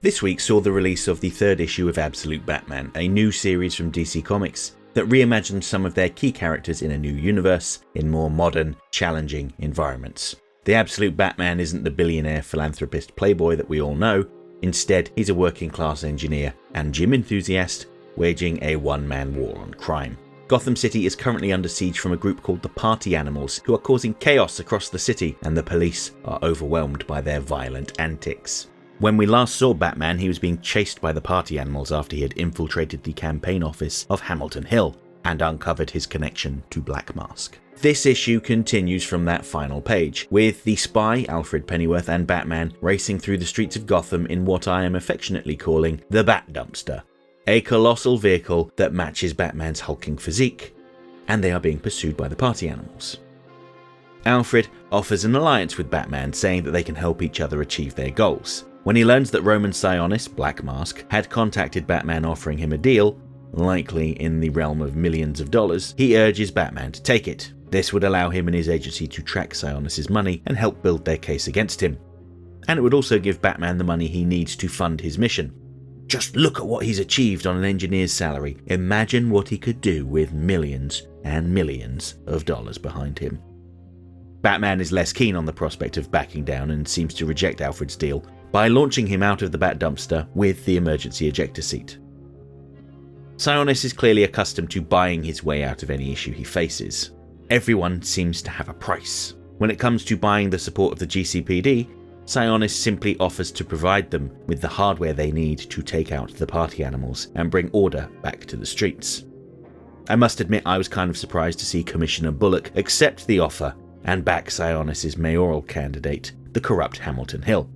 This week saw the release of the third issue of Absolute Batman, a new series from DC Comics that reimagined some of their key characters in a new universe, in more modern, challenging environments. The Absolute Batman isn't the billionaire philanthropist playboy that we all know. Instead, he's a working class engineer and gym enthusiast waging a one-man war on crime. Gotham City is currently under siege from a group called the Party Animals, who are causing chaos across the city, and the police are overwhelmed by their violent antics. When we last saw Batman, he was being chased by the Party Animals after he had infiltrated the campaign office of Hamilton Hill and uncovered his connection to Black Mask. This issue continues from that final page, with the spy, Alfred Pennyworth, and Batman racing through the streets of Gotham in what I am affectionately calling the Bat Dumpster, a colossal vehicle that matches Batman's hulking physique, and they are being pursued by the Party Animals. Alfred offers an alliance with Batman, saying that they can help each other achieve their goals. When he learns that Roman Sionis, Black Mask, had contacted Batman offering him a deal, likely in the realm of millions of dollars, he urges Batman to take it. This would allow him and his agency to track Sionis' money and help build their case against him. And it would also give Batman the money he needs to fund his mission. Just look at what he's achieved on an engineer's salary. Imagine what he could do with millions and millions of dollars behind him. Batman is less keen on the prospect of backing down and seems to reject Alfred's deal by launching him out of the Bat Dumpster with the emergency ejector seat. Sionis is clearly accustomed to buying his way out of any issue he faces. Everyone seems to have a price. When it comes to buying the support of the GCPD, Sionis simply offers to provide them with the hardware they need to take out the Party Animals and bring order back to the streets. I must admit I was kind of surprised to see Commissioner Bullock accept the offer and back Sionis' mayoral candidate, the corrupt Hamilton Hill.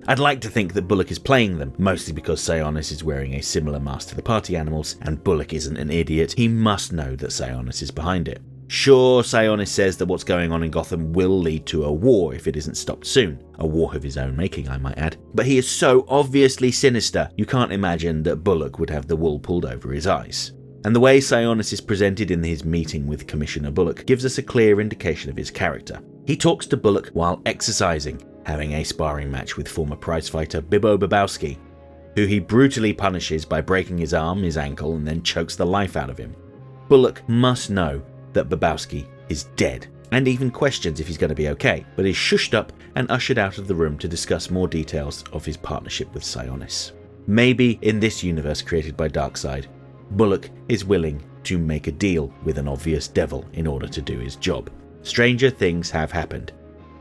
I'd like to think that Bullock is playing them, mostly because Sionis is wearing a similar mask to the Party Animals, and Bullock isn't an idiot. He must know that Sionis is behind it. Sure, Sionis says that what's going on in Gotham will lead to a war if it isn't stopped soon. A war of his own making, I might add. But he is so obviously sinister, you can't imagine that Bullock would have the wool pulled over his eyes. And the way Sionis is presented in his meeting with Commissioner Bullock gives us a clear indication of his character. He talks to Bullock while exercising, having a sparring match with former prizefighter Bibbo Babowski, who he brutally punishes by breaking his arm, his ankle, and then chokes the life out of him. Bullock must know that Babowski is dead, and even questions if he's going to be okay, but is shushed up and ushered out of the room to discuss more details of his partnership with Sionis. Maybe in this universe created by Darkseid, Bullock is willing to make a deal with an obvious devil in order to do his job. Stranger things have happened.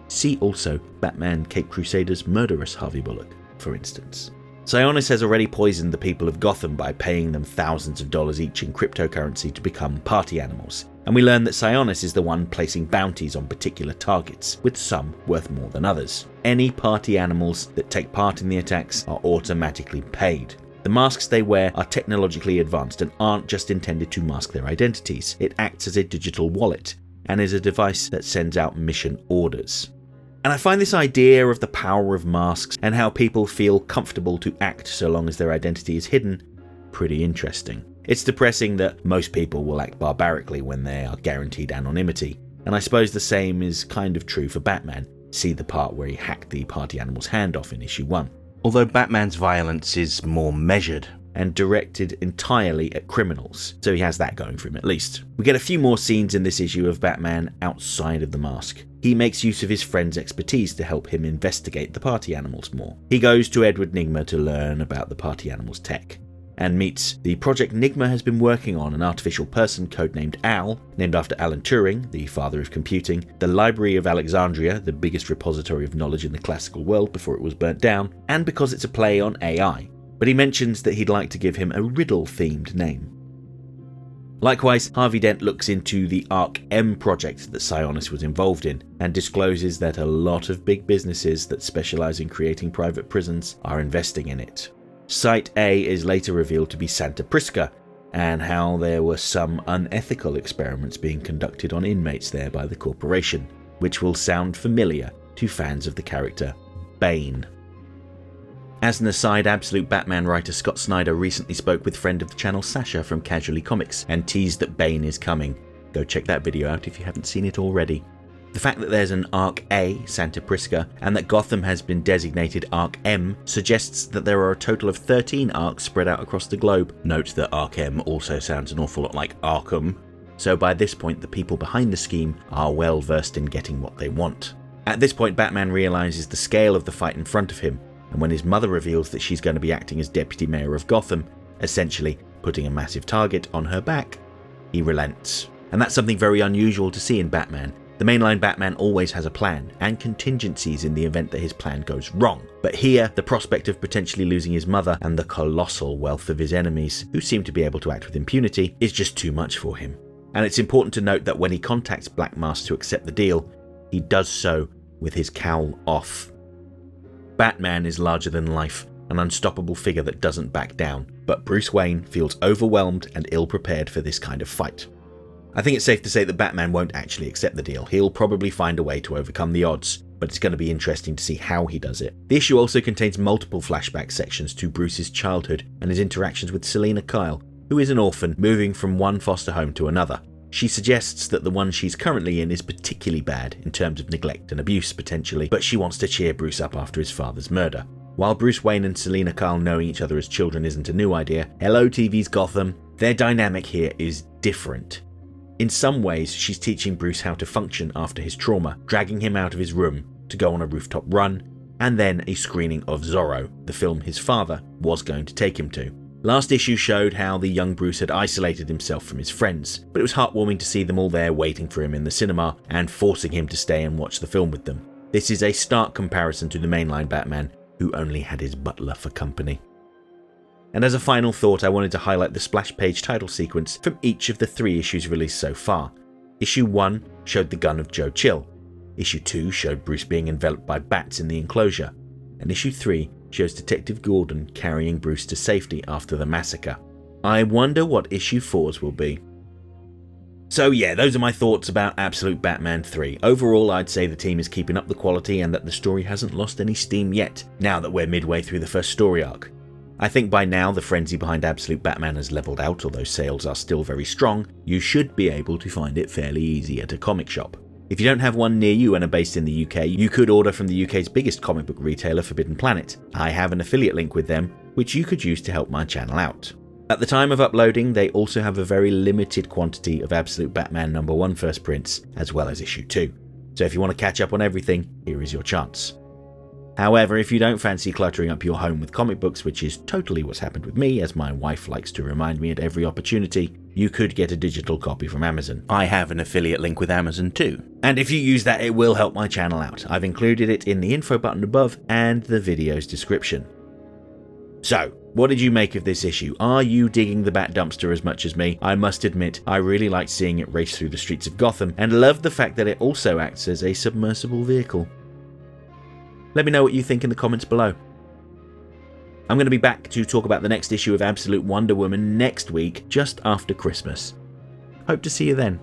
See also Batman Caped Crusader's murderous Harvey Bullock, for instance. Sionis has already poisoned the people of Gotham by paying them thousands of dollars each in cryptocurrency to become Party Animals, and we learn that Sionis is the one placing bounties on particular targets, with some worth more than others. Any Party Animals that take part in the attacks are automatically paid. The masks they wear are technologically advanced and aren't just intended to mask their identities. It acts as a digital wallet and is a device that sends out mission orders. And I find this idea of the power of masks and how people feel comfortable to act so long as their identity is hidden pretty interesting. It's depressing that most people will act barbarically when they are guaranteed anonymity, and I suppose the same is kind of true for Batman. See the part where he hacked the Party Animal's hand off in issue 1. Although Batman's violence is more measured and directed entirely at criminals, so he has that going for him at least. We get a few more scenes in this issue of Batman outside of the mask. He makes use of his friend's expertise to help him investigate the Party Animals more. He goes to Edward Nygma to learn about the Party Animals tech, and meets the project Nygma has been working on, an artificial person codenamed Al, named after Alan Turing, the father of computing, the Library of Alexandria, the biggest repository of knowledge in the classical world before it was burnt down, and because it's a play on AI. But he mentions that he'd like to give him a riddle-themed name. Likewise, Harvey Dent looks into the Arc M project that Sionis was involved in, and discloses that a lot of big businesses that specialize in creating private prisons are investing in it. Site A is later revealed to be Santa Prisca, and how there were some unethical experiments being conducted on inmates there by the corporation, which will sound familiar to fans of the character Bane. As an aside, Absolute Batman writer Scott Snyder recently spoke with friend of the channel Sasha from Casually Comics and teased that Bane is coming. Go check that video out if you haven't seen it already. The fact that there's an Arc A, Santa Prisca, and that Gotham has been designated Arc M suggests that there are a total of 13 arcs spread out across the globe. Note that Arc M also sounds an awful lot like Arkham, so by this point the people behind the scheme are well versed in getting what they want. At this point, Batman realises the scale of the fight in front of him, and when his mother reveals that she's going to be acting as Deputy Mayor of Gotham, essentially putting a massive target on her back, he relents. And that's something very unusual to see in Batman. The mainline Batman always has a plan, and contingencies in the event that his plan goes wrong. But here, the prospect of potentially losing his mother and the colossal wealth of his enemies, who seem to be able to act with impunity, is just too much for him. And it's important to note that when he contacts Black Mask to accept the deal, he does so with his cowl off. Batman is larger than life, an unstoppable figure that doesn't back down, but Bruce Wayne feels overwhelmed and ill-prepared for this kind of fight. I think it's safe to say that Batman won't actually accept the deal. He'll probably find a way to overcome the odds, but it's going to be interesting to see how he does it. The issue also contains multiple flashback sections to Bruce's childhood and his interactions with Selina Kyle, who is an orphan moving from one foster home to another. She suggests that the one she's currently in is particularly bad in terms of neglect and abuse potentially, but she wants to cheer Bruce up after his father's murder. While Bruce Wayne and Selina Kyle knowing each other as children isn't a new idea, hello TV's Gotham, their dynamic here is different. In some ways, she's teaching Bruce how to function after his trauma, dragging him out of his room to go on a rooftop run, and then a screening of Zorro, the film his father was going to take him to. Last issue showed how the young Bruce had isolated himself from his friends, but it was heartwarming to see them all there waiting for him in the cinema and forcing him to stay and watch the film with them. This is a stark comparison to the mainline Batman, who only had his butler for company. And as a final thought, I wanted to highlight the splash page title sequence from each of the 3 issues released so far. Issue 1 showed the gun of Joe Chill. Issue 2 showed Bruce being enveloped by bats in the enclosure. And Issue 3 shows Detective Gordon carrying Bruce to safety after the massacre. I wonder what Issue 4's will be. So yeah, those are my thoughts about Absolute Batman 3. Overall, I'd say the team is keeping up the quality and that the story hasn't lost any steam yet, now that we're midway through the first story arc. I think by now the frenzy behind Absolute Batman has leveled out, although sales are still very strong. You should be able to find it fairly easy at a comic shop. If you don't have one near you and are based in the UK, you could order from the UK's biggest comic book retailer, Forbidden Planet. I have an affiliate link with them, which you could use to help my channel out. At the time of uploading, they also have a very limited quantity of Absolute Batman #1 first prints, as well as issue 2. So if you want to catch up on everything, here is your chance. However, if you don't fancy cluttering up your home with comic books, which is totally what's happened with me, as my wife likes to remind me at every opportunity, you could get a digital copy from Amazon. I have an affiliate link with Amazon too. And if you use that, it will help my channel out. I've included it in the info button above and the video's description. So, what did you make of this issue? Are you digging the Bat Dumpster as much as me? I must admit, I really liked seeing it race through the streets of Gotham, and loved the fact that it also acts as a submersible vehicle. Let me know what you think in the comments below. I'm going to be back to talk about the next issue of Absolute Wonder Woman next week, just after Christmas. Hope to see you then.